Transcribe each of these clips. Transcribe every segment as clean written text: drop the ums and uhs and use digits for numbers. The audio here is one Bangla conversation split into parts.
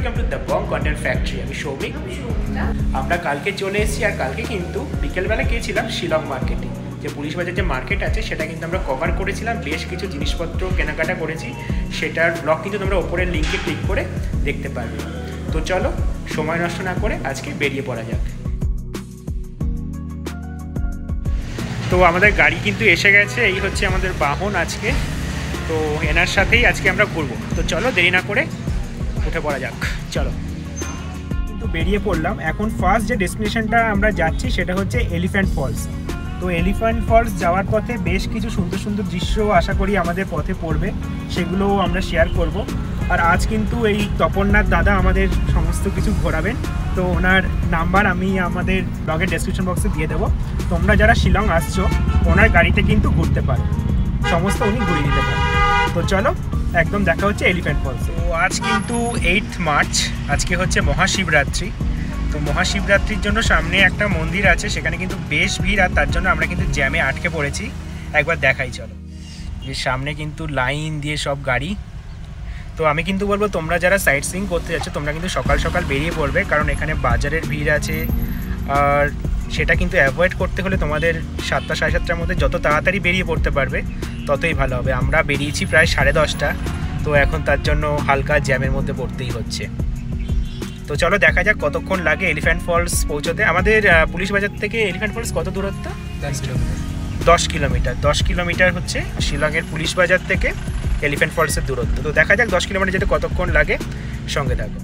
Welcome to the Bong content factory. আমি সৌমিক। আমরা কালকে চলে এসেছি, আর কালকে কিন্তু বিকেলবেলা গিয়েছিলাম শিলং মার্কেটে। যে পুলিশ বাজার যে মার্কেট আছে সেটা কিন্তু আমরা কভার করেছিলাম, বেশ কিছু জিনিসপত্র কেনাকাটা করেছি। সেটার ব্লগ কিন্তু তোমরা ওপরের লিঙ্কে ক্লিক করে দেখতে পারবে। তো চলো সময় নষ্ট না করে আজকে বেরিয়ে পড়া যাক। তো আমাদের গাড়ি কিন্তু এসে গেছে, এই হচ্ছে আমাদের বাহন আজকে। তো এনার সাথেই আজকে আমরা ঘুরবো। তো চলো দেরি না করে উঠে পড়া যাক, চলো। কিন্তু বেরিয়ে পড়লাম। এখন ফার্স্ট যে ডেস্টিনেশনটা আমরা যাচ্ছি সেটা হচ্ছে এলিফ্যান্ট ফলস। তো এলিফ্যান্ট ফলস যাওয়ার পথে বেশ কিছু সুন্দর সুন্দর দৃশ্য আশা করি আমাদের পথে পড়বে, সেগুলো আমরা শেয়ার করব। আর আজ কিন্তু এই তপননাথ দাদা আমাদের সমস্ত কিছু ঘোরাবেন। তো ওনার নাম্বার আমি আমাদের ব্লগের ডেসক্রিপশন বক্সে দিয়ে দেবো। তোমরা যারা শিলং আসছো ওনার গাড়িতে কিন্তু ঘুরতে পারো, সমস্ত উনি ঘুরিয়ে দিতে পারেন। তো চলো একদম দেখা হচ্ছে এলিফ্যান্ট ফলসে। তো আজ কিন্তু 8 মার্চ, আজকে হচ্ছে মহাশিবরাত্রি। তো মহাশিবরাত্রির জন্য সামনে একটা মন্দির আছে, সেখানে কিন্তু বেশ ভিড়, আর তার জন্য আমরা কিন্তু জ্যামে আটকে পড়েছি। একবার দেখাই চলো। যে সামনে কিন্তু লাইন দিয়ে সব গাড়ি। তো আমি কিন্তু বলবো তোমরা যারা সাইট সিইং করতে যাচ্ছ তোমরা কিন্তু সকাল সকাল বেরিয়ে পড়বে, কারণ এখানে বাজারের ভিড় আছে। আর সেটা কিন্তু অ্যাভয়েড করতে হলে তোমাদের 7টা সাড়ে 7টার মধ্যে যত তাড়াতাড়ি বেরিয়ে পড়তে পারবে ততই ভালো হবে। আমরা বেরিয়েছি প্রায় 10:30, তো এখন তার জন্য হালকা জ্যামের মধ্যে পড়তেই হচ্ছে। তো চলো দেখা যাক কতক্ষণ লাগে এলিফ্যান্ট ফলস পৌঁছতে। আমাদের পুলিশ বাজার থেকে এলিফ্যান্ট ফলস কত দূরত্ব? 10 কিলোমিটার। 10 কিলোমিটার হচ্ছে শিলংয়ের পুলিশ বাজার থেকে এলিফ্যান্ট ফলসের দূরত্ব। তো দেখা যাক 10 কিলোমিটার যেতে কতক্ষণ লাগে, সঙ্গে থাকো।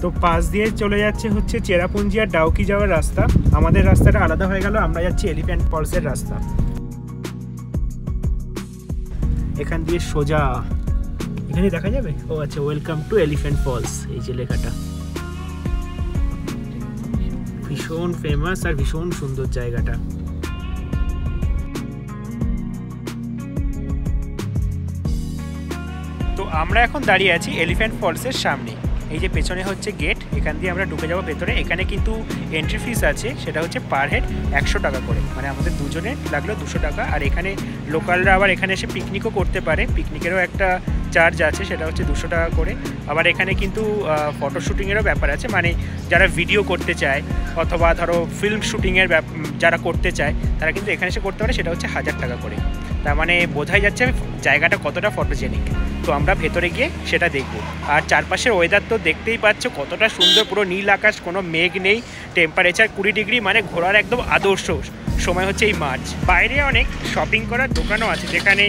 তো পাশ দিয়ে চলে যাচ্ছে হচ্ছে চেরাপুঞ্জি আর ডাউকি যাওয়ার রাস্তা। আমাদের রাস্তাটা আলাদা হয়ে গেল, আমরা যাচ্ছি এলিফ্যান্ট ফলসের রাস্তা। এখান দিয়ে সোজা এখানে দেখা যাবে। ও আচ্ছা, ওয়েলকাম টু এলিফ্যান্ট ফলস, এই যে লেখাটা। ভীষণ ফেমাস আর ভীষণ সুন্দর জায়গাটা। তো আমরা এখন দাঁড়িয়ে আছি এলিফ্যান্ট ফলসের সামনে। এই যে পেছনে হচ্ছে গেট, এখান দিয়ে আমরা ঢুকে যাবো ভেতরে। এখানে কিন্তু এন্ট্রি ফিস আছে, সেটা হচ্ছে পার হেড 100 টাকা করে, মানে আমাদের দুজনে লাগলো 200 টাকা। আর এখানে লোকালরা আবার এখানে এসে পিকনিকও করতে পারে, পিকনিকেরও একটা চার্জ আছে, সেটা হচ্ছে 200 টাকা করে। আবার এখানে কিন্তু ফটো শ্যুটিংয়েরও ব্যাপার আছে, মানে যারা ভিডিও করতে চায় অথবা ধরো ফিল্ম শ্যুটিংয়ের যারা করতে চায় তারা কিন্তু এখানে এসে করতে পারে, সেটা হচ্ছে 1000 টাকা করে। তার মানে বোঝাই যাচ্ছে জায়গাটা কতটা ফটোজেনিক। তো আমরা ভেতরে গিয়ে সেটা দেখব। আর চারপাশের ওয়েদার তো দেখতেই পাচ্ছ কতটা সুন্দর, পুরো নীল আকাশ, কোনো মেঘ নেই, টেম্পারেচার 20 ডিগ্রি, মানে ঘোরার একদম আদর্শ সময় হচ্ছে এই মার্চ। বাইরে অনেক শপিং করার দোকানও আছে, যেখানে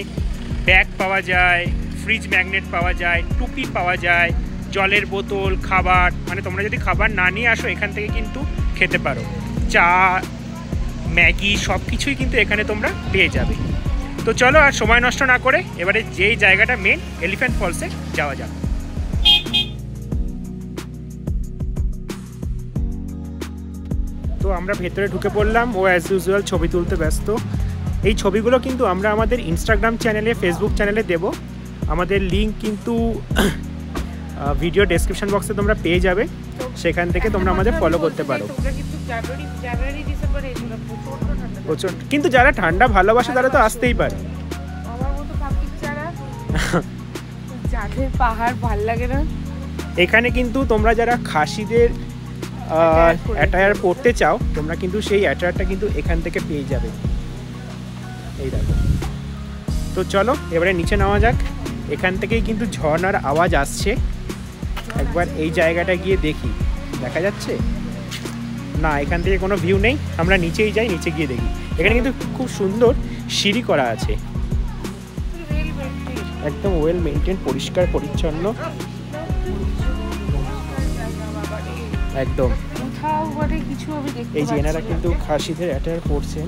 ব্যাগ পাওয়া যায়, ফ্রিজ ম্যাগনেট পাওয়া যায়, টুপি পাওয়া যায়, জলের বোতল, খাবার। মানে তোমরা যদি খাবার না নিয়ে আসো এখান থেকে কিন্তু খেতে পারো। চা, ম্যাগি সব কিছুই কিন্তু এখানে তোমরা পেয়ে যাবে। তো চলো আর সময় নষ্ট না করে এবারে যেই জায়গাটা মেন এলিফ্যান্ট ফলসে যাওয়া যাক। তো আমরা ভেতরে ঢুকে পড়লাম। ও অ্যাজ ইউজুয়াল ছবি তুলতে ব্যস্ত। এই ছবিগুলো কিন্তু আমরা আমাদের ইনস্টাগ্রাম চ্যানেলে, ফেসবুক চ্যানেলে দেব। আমাদের লিঙ্ক কিন্তু ভিডিও ডেসক্রিপশন বক্সে তোমরা পেয়ে যাবে, সেখান থেকে তোমরা আমাদের ফলো করতে পারো। প্রচন্ড, কিন্তু যারা ঠান্ডা ভালোবাসে তারা তো আসতেই পারে। পাহাড় ভাল লাগে না। এখানে কিন্তু তোমরা যারা খাসিদের অ্যাটায়ার পরতে চাও তোমরা কিন্তু সেই অ্যাটায়ারটা কিন্তু এখান থেকে পেয়ে যাবে। এই দেখো। তো চলো এবারে নিচে নামা যাক। এখান থেকেই কিন্তু ঝর্ণার আওয়াজ আসছে। একবার এই জায়গাটা গিয়ে দেখি, দেখা যাচ্ছে না? এখান থেকে কোনো ভিউ নেই, আমরা নিচেই যাই, নিচে গিয়ে দেখি। এখানে কিন্তু খুব সুন্দর সিঁড়ি করা আছে, একদম ওয়েল মেইনটেইন, পরিষ্কার পরিচ্ছন্ন একদম। এই যে এনারা কিন্তু খাসিদের অ্যাটায়ার পরছেন।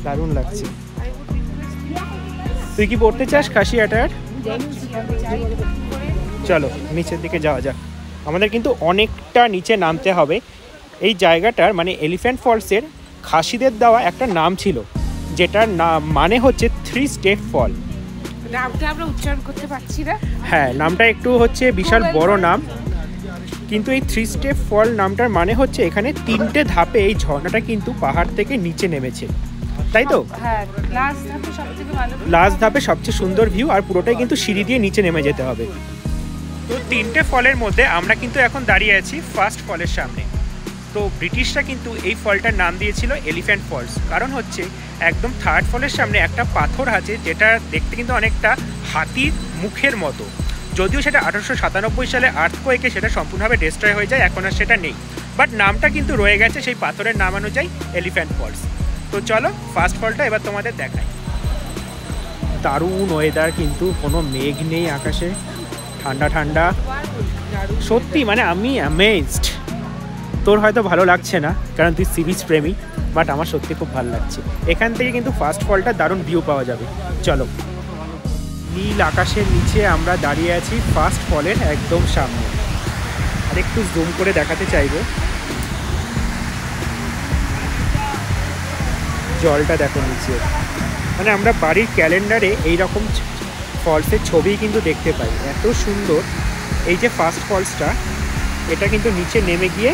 দারুণ লাগছে। তুই কি পড়তে চাস খাসি অ্যাটায়ার? চলো নিচের দিকে যাওয়া যাক। আমাদের কিন্তু অনেকটা নিচে নামতে হবে, এই জায়গাটার মানে এলিফ্যান্ট ফলসের খাসিদের দেওয়া একটা নাম ছিল, যেটার নাম মানে হচ্ছে 3 স্টেপ ফল। নামটা আমরা উচ্চারণ করতে পারছি না। হ্যাঁ, নামটা একটু হচ্ছে বিশাল বড় নাম, কিন্তু এই 3 স্টেপ ফল নামটার মানে হচ্ছে এখানে 3টে ধাপে এই ঝর্ণাটা কিন্তু পাহাড় থেকে নিচে নেমেছে, তাই তো? হ্যাঁ, লাস্ট ধাপে সবথেকে ভালো, লাস্ট ধাপে সবচেয়ে সুন্দর ভিউ, আর পুরোটাই কিন্তু সিঁড়ি দিয়ে নিচে নেমে যেতে হবে। তো 3টে ফলের মধ্যে আমরা কিন্তু এখন দাঁড়িয়ে আছি ফার্স্ট ফলের সামনে। তো ব্রিটিশরা কিন্তু এই ফলটার নাম দিয়েছিল এলিফ্যান্ট ফলস, কারণ হচ্ছে একদম থার্ড ফলের সামনে একটা পাথর আছে যেটা দেখতে কিন্তু অনেকটা হাতির মুখের মতো। যদিও সেটা 1897 সালে আর্থকোয়েকে সেটা সম্পূর্ণভাবে ডিস্ট্রয় হয়ে যায়, এখন আর সেটা নেই, বাট নামটা কিন্তু রয়ে গেছে সেই পাথরের নাম অনুযায়ী এলিফ্যান্ট ফলস। তো চলো ফার্স্ট ফলটা এবার তোমাদের দেখাই। দারুণ ওয়েদার, কিন্তু কোনো মেঘ নেই আকাশে, ঠান্ডা ঠান্ডা, সত্যি মানে আমি অ্যামেজড। তোর হয়তো ভালো লাগছে না কারণ তুই সি বিচ প্রেমী, বাট আমার সত্যি খুব ভালো লাগছে। এখান থেকে কিন্তু ফার্স্ট ফলটা দারুণ ভিউ পাওয়া যাবে। চলো, নীল আকাশের নিচে আমরা দাঁড়িয়ে আছি ফার্স্ট ফলের একদম সামনে। আর একটু জুম করে দেখাতে চাইবো, জলটা দেখো নিচে, মানে আমরা বাড়ির ক্যালেন্ডারে এইরকম ফলসের ছবি কিন্তু দেখতে পাই, এত সুন্দর। এই যে ফার্স্ট ফলসটা, এটা কিন্তু নিচে নেমে গিয়ে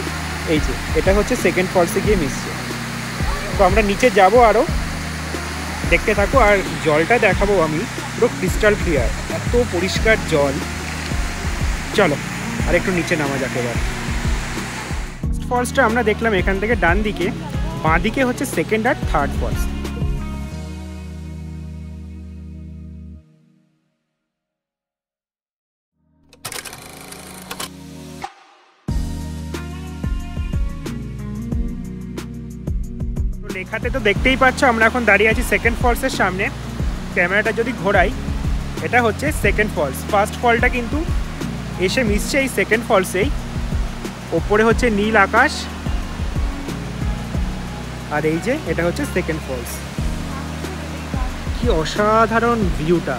এই যে এটা হচ্ছে সেকেন্ড ফলসে গিয়ে মিশছে। তো আমরা নিচে যাব, আরও দেখতে থাকো, আর জলটা দেখাবো আমি, পুরো ক্রিস্টাল ক্লিয়ার, এত পরিষ্কার জল। চলো আর একটু নিচে নামা যাক এবার। ফার্স্ট ফলসটা আমরা দেখলাম এখান থেকে ডান দিকে, বাঁ দিকে হচ্ছে সেকেন্ড আর থার্ড ফলস। লেখাতে তো দেখতেই পাচ্ছ আমরা এখন দাঁড়িয়ে আছি সেকেন্ড ফলসের সামনে। ক্যামেরাটা যদি ঘোরাই, এটা হচ্ছে সেকেন্ড ফলস। ফার্স্ট ফলটা কিন্তু এসে মিশছে এই সেকেন্ড ফলসেই। ওপরে হচ্ছে নীল আকাশ, আর এই যে এটা হচ্ছে সেকেন্ড ফলস। কি অসাধারণ ভিউটা,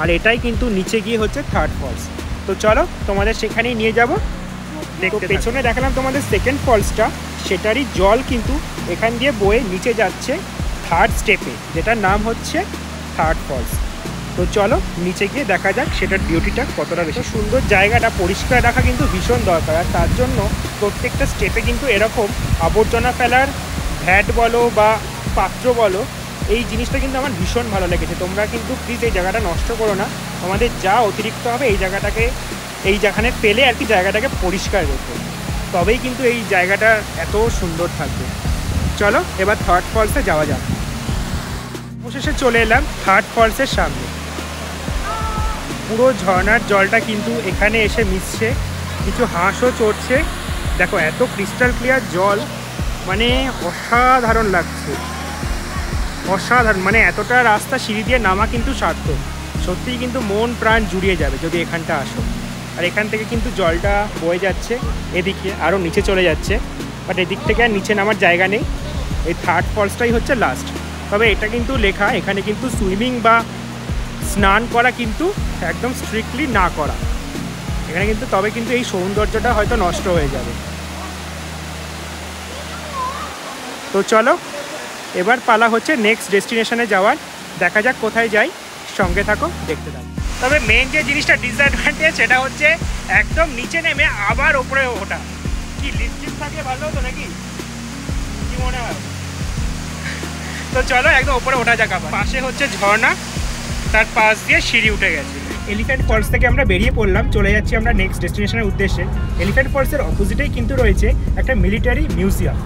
আর এটাই কিন্তু নিচে গিয়ে হচ্ছে থার্ড ফলস। তো চলো তোমাদের সেখানেই নিয়ে যাব। দেখো পেছনে দেখালাম তোমাদের সেকেন্ড ফলসটা, সেটারই জল কিন্তু এখান দিয়ে বয়ে নিচে যাচ্ছে থার্ড স্টেপে, যেটার নাম হচ্ছে থার্ড ফলস। তো চলো নিচে গিয়ে দেখা যাক সেটার বিউটিটা কতটা বেশি সুন্দর। জায়গাটা পরিষ্কার রাখা কিন্তু ভীষণ দরকার, আর তার জন্য প্রত্যেকটা স্টেপে কিন্তু এরকম আবর্জনা ফেলার ভ্যাট বলো বা পাত্র বলো, এই জিনিসটা কিন্তু আমার ভীষণ ভালো লেগেছে। তোমরা কিন্তু প্লিজ এই জায়গাটা নষ্ট করো না, তোমাদের যা অতিরিক্ত হবে এই জায়গাটাকে, এই যেখানে ফেলে আর কি জায়গাটাকে পরিষ্কার রেখো, তবেই কিন্তু এই জায়গাটা এত সুন্দর থাকবে। চলো এবার থার্ড ফলসে যাওয়া যাক। অবশেষে চলে এলাম থার্ড ফলসের সামনে। পুরো ঝর্ণার জলটা কিন্তু এখানে এসে মিশছে, কিছু হাঁসও চড়ছে। দেখো এত ক্রিস্টাল ক্লিয়ার জল, মানে অসাধারণ লাগছে, অসাধারণ। মানে এতটা রাস্তা সিঁড়ি দিয়ে নামা কিন্তু সার্থক, সত্যিই কিন্তু মন প্রাণ জুড়িয়ে যাবে যদি এখানটা আসো। আর এখান থেকে কিন্তু জলটা বয়ে যাচ্ছে এদিকে, আরও নিচে চলে যাচ্ছে, বাট এদিক থেকে আর নিচে নামার জায়গা নেই। এই থার্ড ফলসটাই হচ্ছে লাস্ট। তবে এটা কিন্তু লেখা এখানে কিন্তু সুইমিং বা স্নান করা কিন্তু একদম স্ট্রিক্টলি না করা এখানে কিন্তু, তবে কিন্তু এই সৌন্দর্যটা হয়তো নষ্ট হয়ে যাবে। তো চলো এবার পালা হচ্ছে নেক্সট ডেস্টিনেশনে যাওয়ার। দেখা যাক কোথায় যাই, সঙ্গে থাকো, দেখতে থাকো। তবে মেন যে জিনিসটা ডিসঅ্যাডভান্টেজ সেটা হচ্ছে একদম নিচে নেমে আবার ওপরে ওঠা। কি লিফট থাকলে ভালো হতো নাকি, কি মনে হয়? তো চলো একদম ওপরে ওঠা যাক। আবার পাশে হচ্ছে ঝর্ণা, তার পাশ দিয়ে সিঁড়ি উঠে গেছে। এলিফ্যান্ট ফলস থেকে আমরা বেরিয়ে পড়লাম, চলে যাচ্ছি আমরা নেক্সট ডেস্টিনেশনের উদ্দেশ্যে। এলিফ্যান্ট ফলসের অপোজিটেই কিন্তু রয়েছে একটা মিলিটারি মিউজিয়াম,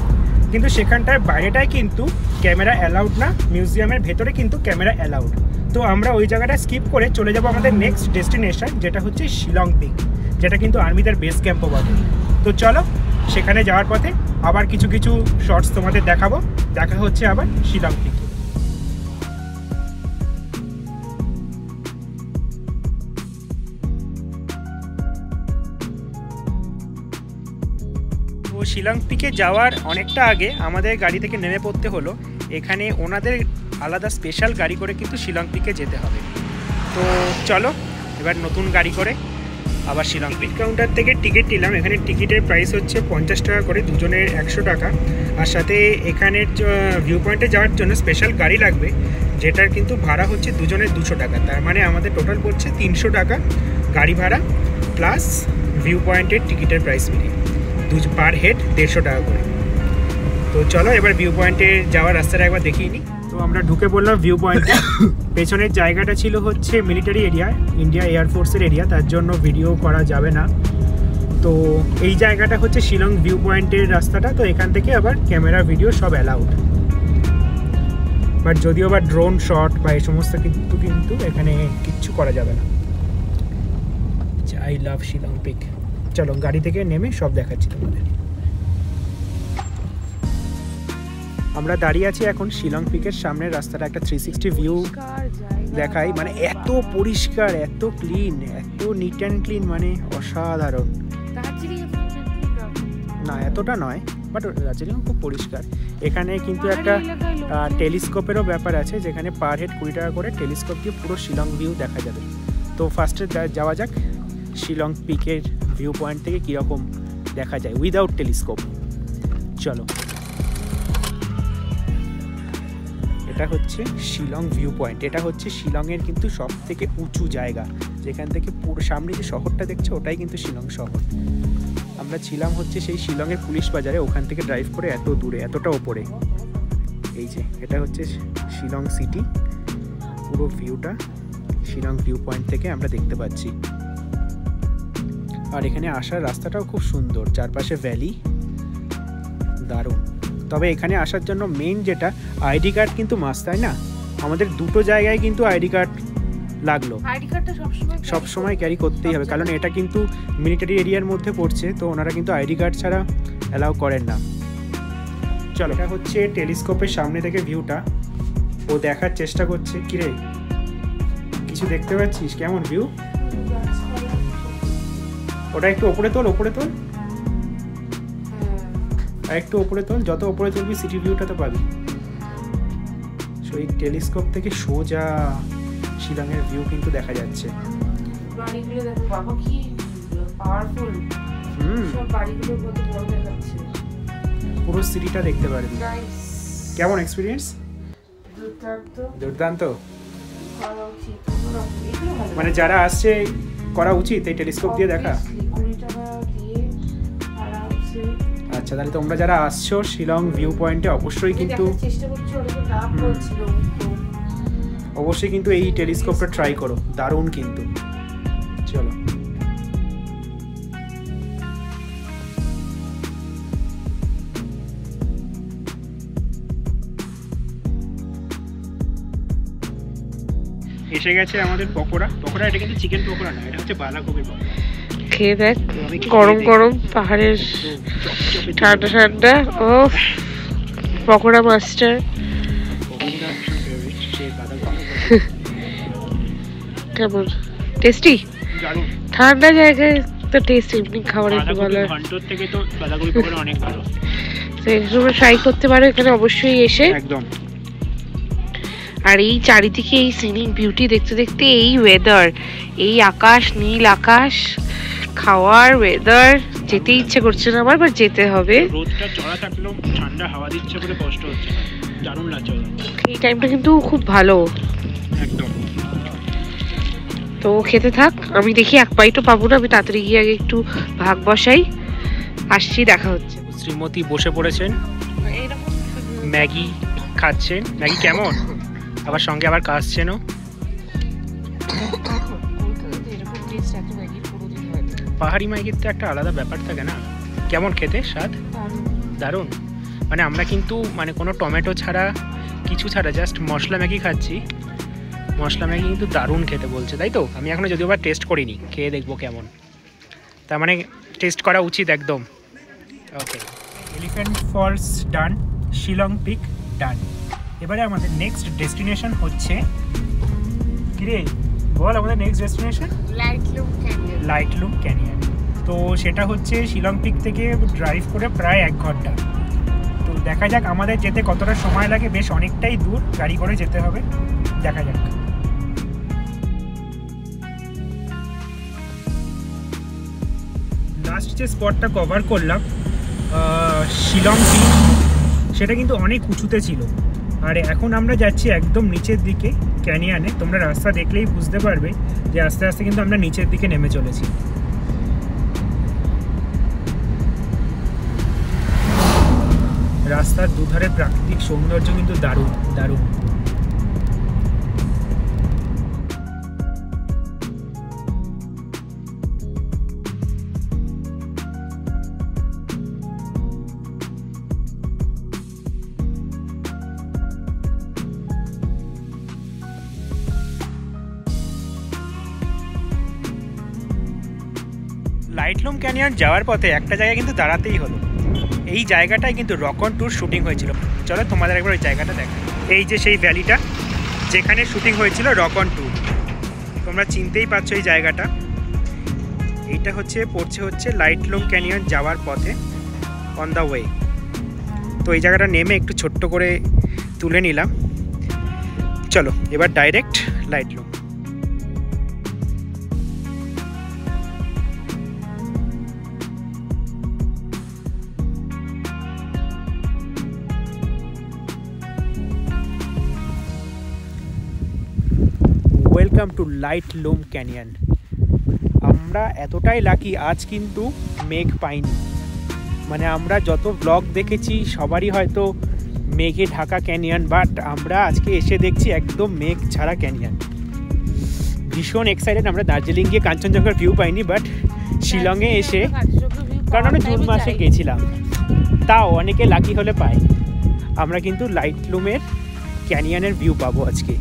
কিন্তু সেখানটার বাইরেটায় কিন্তু ক্যামেরা অ্যালাউড না, মিউজিয়ামের ভেতরে কিন্তু ক্যামেরা অ্যালাউড। তো আমরা ওই জায়গাটা স্কিপ করে চলে যাব আমাদের নেক্সট ডেস্টিনেশন, যেটা হচ্ছে শিলং পিক, যেটা কিন্তু আর্মিদের বেস ক্যাম্পও বলে। তো চলো সেখানে যাওয়ার পথে আবার কিছু কিছু শর্টস তোমাদের দেখাবো। দেখা হচ্ছে আবার শিলং পিকে। তো শিলং পিকে যাওয়ার অনেকটা আগে আমাদের গাড়ি থেকে নেমে পড়তে হলো। এখানে ওনাদের আলাদা স্পেশাল গাড়ি করে কিন্তু শিলং পিকে যেতে হবে। তো চলো এবার নতুন গাড়ি করে আবার শিলং পিক কাউন্টার থেকে টিকিট নিলাম। এখানে টিকিটের প্রাইস হচ্ছে 50 টাকা করে, দুজনের 100 টাকা। আর সাথে এখানের ভিউ পয়েন্টে যাওয়ার জন্য স্পেশাল গাড়ি লাগবে, যেটার কিন্তু ভাড়া হচ্ছে দুজনের 200 টাকা। তার মানে আমাদের টোটাল পড়ছে 300 টাকা গাড়ি ভাড়া প্লাস ভিউ পয়েন্টের টিকিটের প্রাইস মিলিয়ে পার হেড 150 টাকা করে। তো চলো এবার ভিউ পয়েন্টে যাওয়ার রাস্তাটা একবার দেখিয়ে নিই। তো আমরা ঢুকে পড়লাম ভিউ পয়েন্টে। পেছনের জায়গাটা ছিল হচ্ছে মিলিটারি এরিয়া, ইন্ডিয়া এয়ারফোর্সের এরিয়া, তার জন্য ভিডিও করা যাবে না। তো এই জায়গাটা হচ্ছে শিলং ভিউ পয়েন্টের রাস্তাটা। তো এখান থেকে আবার ক্যামেরা ভিডিও সব অ্যালাউড, বাট যদিও আবার ড্রোন শট বা এই সমস্ত কিন্তু এখানে কিচ্ছু করা যাবে না। I love Shillong peak. চলো গাড়ি থেকে নেমে সব দেখাচ্ছি তোমাদের। আমরা দাঁড়িয়ে আছি এখন শিলং পিকের সামনের রাস্তাটা, একটা 360 ভিউ দেখাই। মানে এত পরিষ্কার, এত ক্লিন, এত নিট অ্যান্ড ক্লিন, মানে অসাধারণ। না এতটা নয়, বাট দার্জিলিং খুব পরিষ্কার। এখানে কিন্তু একটা টেলিস্কোপেরও ব্যাপার আছে, যেখানে পার হেড 20 টাকা করে টেলিস্কোপ দিয়ে পুরো শিলং ভিউ দেখা যাবে। তো ফার্স্টে যাওয়া যাক শিলং পিকের ভিউ পয়েন্ট থেকে কীরকম দেখা যায় উইদাউট টেলিস্কোপ। চলো, এটা হচ্ছে শিলং ভিউ পয়েন্ট। এটা হচ্ছে শিলংয়ের কিন্তু সব থেকে উঁচু জায়গা, যেখান থেকে পুরো সামনে যে শহরটা দেখছো ওটাই কিন্তু শিলং শহর। আমরা ছিলাম হচ্ছে সেই শিলংয়ের পুলিশ বাজারে, ওখান থেকে ড্রাইভ করে এত দূরে, এতটা ওপরে। এই যে এটা হচ্ছে শিলং সিটি, পুরো ভিউটা শিলং ভিউ পয়েন্ট থেকে আমরা দেখতে পাচ্ছি। আর এখানে আসার রাস্তাটাও খুব সুন্দর, চারপাশে ভ্যালি, দারুণ। তবে এখানে আসার জন্য মেইন যেটা, আইডি কার্ড কিন্তু মাস্ট, তাই না? আমাদের দুটো জায়গায় কিন্তু আইডি কার্ড লাগলো, সব সময় ক্যারি করতেই হবে, কারণ এটা কিন্তু মিলিটারি এরিয়ার মধ্যে পড়ছে। তো ওনারা কিন্তু আইডি কার্ড ছাড়া অ্যালাউ করেন না। চলো, এটা হচ্ছে টেলিস্কোপের সামনে থেকে ভিউটা, ও দেখার চেষ্টা করছে। কিরে কিছু দেখতে পাচ্ছিস? কেমন ভিউ? ওটা একটু ওপরে তোল, ওপরে তোল, আর একটু ওপরে তোল। যত ওপরে তুলবি সিটি ভিউটা তো পাবি। সো এই টেলিস্কোপ থেকে সোজা শিলংয়ের ভিউ কিন্তু দেখা যাচ্ছে। পুরো সিটিটা দেখতে পারবি। কেমন এক্সপিরিয়েন্স? দুর্দান্ত। মানে যারা আসছে করা উচিত এই টেলিস্কোপ দিয়ে দেখা। আচ্ছা, তাহলে তোমরা যারা আসছো শিলং ভিউ পয়েন্টে অবশ্যই কিন্তু এই টেলিস্কোপটা ট্রাই করো, দারুণ কিন্তু। চলো, এসে গেছে আমাদের পকোড়া। এটা কিন্তু চিকেন পকোড়া না, এটা হচ্ছে বাঁধাকপির পকোড়া। খেয়ে দেখ, গরম গরম পাহাড়ের ঠান্ডা ঠান্ডা। ও পকোড়া মাস্টার। কেমন টেস্টি? ঠান্ডা জায়গায় তো টেস্ট এমনি খাবারের একটু ভালো। ঘন্টার থেকে তো বাঁধাকপি পকোড়া অনেক ভালো। তোমরা ট্রাই করতে পারো এখানে অবশ্যই এসে। একদম। আর এই চারিদিকে এই সিনিক বিউটি দেখতে দেখতে, এই ওয়েদার, এই আকাশ, নীল আকাশ, খাওয়ার ওয়েদার, যেতে ইচ্ছে করছে না আমার, বাট যেতে হবে। রোদটা চড়া থাকলেও ঠান্ডা হাওয়া দিচ্ছে বলে কষ্ট হচ্ছে না, দারুণ লাগছে। এই টাইমটা কিন্তু খুব ভালো, একদম। তো খেতে থাক, আমি দেখি এক বাইটও পাবো না, আমি তাড়াতাড়ি গিয়ে আগে একটু ভাগ বসাই, আসছি, দেখা হচ্ছে। শ্রীমতী বসে পড়েছেন, ম্যাগি খাচ্ছেন। ম্যাগি কেমন? আবার সঙ্গে আবার কাশছেনও। পাহাড়ি ম্যাগির তো একটা আলাদা ব্যাপার থাকে না? কেমন খেতে স্বাদ? দারুণ। মানে আমরা কিন্তু মানে কোনো টমেটো ছাড়া, কিছু ছাড়া জাস্ট মশলা ম্যাগি খাচ্ছি। মশলা ম্যাগি কিন্তু দারুণ খেতে বলছে, তাই তো? আমি এখনও যদিও বা টেস্ট করিনি, খেয়ে দেখবো কেমন। তার মানে টেস্ট করা উচিত একদম। ওকে, এলিফ্যান্ট ফলস ডান, শিলং পিক ডান। এবারে আমাদের নেক্সট ডেস্টিনেশন হচ্ছে, কিরে বল আমাদের নেক্সট ডেস্টিনেশন? লাইটলুম ক্যানিয়ন। তো সেটা হচ্ছে শিলং পিক থেকে ড্রাইভ করে প্রায় 1 ঘন্টা। তো দেখা যাক আমাদের যেতে কতটা সময় লাগে, বেশ অনেকটাই দূর, গাড়ি করে যেতে হবে, দেখা যাক। লাস্ট যে স্পটটা কভার করলাম শিলং পিক, সেটা কিন্তু অনেক উঁচুতে ছিল। আর এখন আমরা যাচ্ছি একদম নিচের দিকে ক্যানিয়নে। তোমরা রাস্তা দেখলেই বুঝতে পারবে যে আস্তে আস্তে কিন্তু আমরা নিচের দিকে নেমে চলেছি। রাস্তার দুধারে প্রাকৃতিক সৌন্দর্য কিন্তু দারুণ দারুণ। লাইটলুম ক্যানিয়ন যাওয়ার পথে একটা জায়গায় কিন্তু দাঁড়াতেই হলো। এই জায়গাটায় কিন্তু রক অন ট্যুর শুটিং হয়েছিল। চলো তোমাদের একবার ওই জায়গাটা দেখো। এই যে সেই ভ্যালিটা যেখানে শুটিং হয়েছিল রক অন ট্যুর, তোমরা চিনতেই পারছো এই জায়গাটা। এইটা পড়ছে লাইটলুম ক্যানিয়ন যাওয়ার পথে, অন দ্য ওয়ে। তো এই জায়গাটা নেমে একটু ছোট্ট করে তুলে নিলাম। চলো এবার ডাইরেক্ট লাইটলুম। Welcome to লাইটলুম canyon. আমরা এতটাই লাকি, আজ কিন্তু মেঘ পাইনি। মানে আমরা যত ব্লগ দেখেছি সবারই হয়তো মেঘে ঢাকা ক্যানিয়ন, বাট আমরা আজকে এসে দেখছি একদম মেঘ ছাড়া ক্যানিয়ন। ভীষণ এক্সাইটেড। আমরা দার্জিলিং গিয়ে কাঞ্চনজঙ্ঘার ভিউ পাইনি, বাট শিলংয়ে এসে, কারণ আমরা জুন মাসে গেছিলাম, তাও অনেকে লাকি হলে পায়। আমরা কিন্তু লাইটলুমের ক্যানিয়নের ভিউ পাবো আজকে।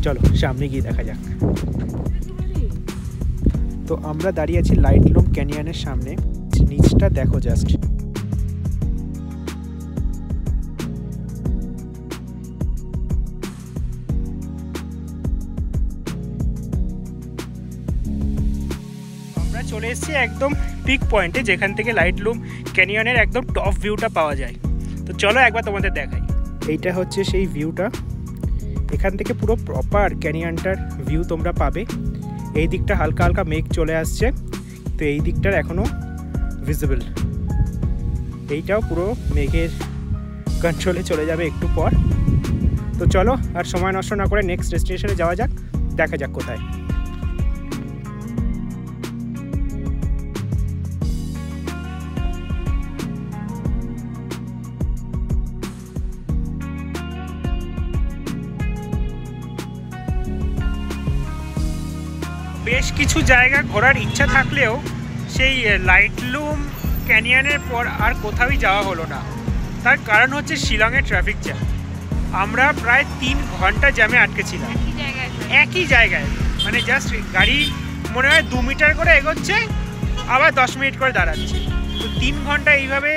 চলো সামনে গিয়ে দেখা যাক। তো আমরা দাঁড়িয়ে আছি লাইটলুম ক্যানিয়নের সামনে। নিচটা দেখো জাস্ট। আমরা চলে এসেছি একদম পিক পয়েন্টে, যেখান থেকে লাইটলুম ক্যানিয়নের একদম টপ ভিউটা পাওয়া যায়। তো চলো একবার তোমাদের দেখাই। এইটা হচ্ছে সেই ভিউটা। এখান থেকে পুরো প্রপার ক্যানিয়নটার ভিউ তোমরা পাবে। এই দিকটা হালকা হালকা মেঘ চলে আসছে, তো এই দিকটার এখনও ভিজিবল। এইটাও পুরো মেঘের কন্ট্রোলে চলে যাবে একটু পর। তো চলো আর সময় নষ্ট না করে নেক্সট ডেস্টিনেশনে যাওয়া যাক, দেখা যাক কোথায়। বেশ কিছু জায়গা ঘোরার ইচ্ছা থাকলেও সেই লাইটলুম ক্যানিয়নের পর আর কোথাওই যাওয়া হলো না। তার কারণ হচ্ছে শিলংয়ের ট্রাফিক জ্যাম। আমরা প্রায় 3 ঘন্টা জ্যামে আটকেছিলাম একই জায়গায়। মানে জাস্ট গাড়ি মনে হয় 2 মিটার করে এগোচ্ছে, আবার 10 মিনিট করে দাঁড়াচ্ছে। তো 3 ঘন্টা এইভাবে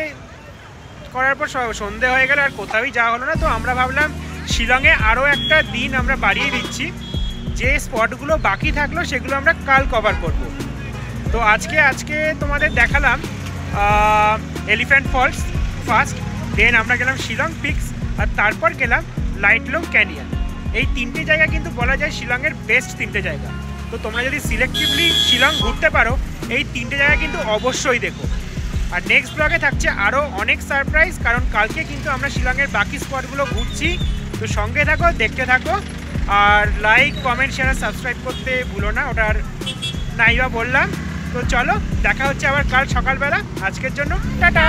করার পর সন্ধে হয়ে গেল, আর কোথাওই যাওয়া হলো না। তো আমরা ভাবলাম শিলংয়ে আরও একটা দিন আমরা বাড়িয়ে দিচ্ছি, যে স্পটগুলো বাকি থাকলো সেগুলো আমরা কাল কভার করব। তো আজকে তোমাদের দেখালাম এলিফ্যান্ট ফলস ফার্স্ট, দেন আমরা গেলাম শিলং পিকস, আর তারপর গেলাম লাইটলুম ক্যানিয়ন। এই 3টে জায়গা কিন্তু বলা যায় শিলংয়ের বেস্ট 3টে জায়গা। তো তোমরা যদি সিলেক্টিভলি শিলং ঘুরতে পারো, এই 3টে জায়গা কিন্তু অবশ্যই দেখো। আর নেক্সট ব্লগে থাকছে আরও অনেক সারপ্রাইজ, কারণ কালকে কিন্তু আমরা শিলংয়ের বাকি স্পটগুলো ঘুরছি। তো সঙ্গে থাকো, দেখতে থাকো। আর লাইক, কমেন্ট, শেয়ার, সাবস্ক্রাইব করতে ভুলো না, ওটার নাইবা বললাম। তো চলো দেখা হচ্ছে আবার কাল সকালবেলা। আজকের জন্য টাটা।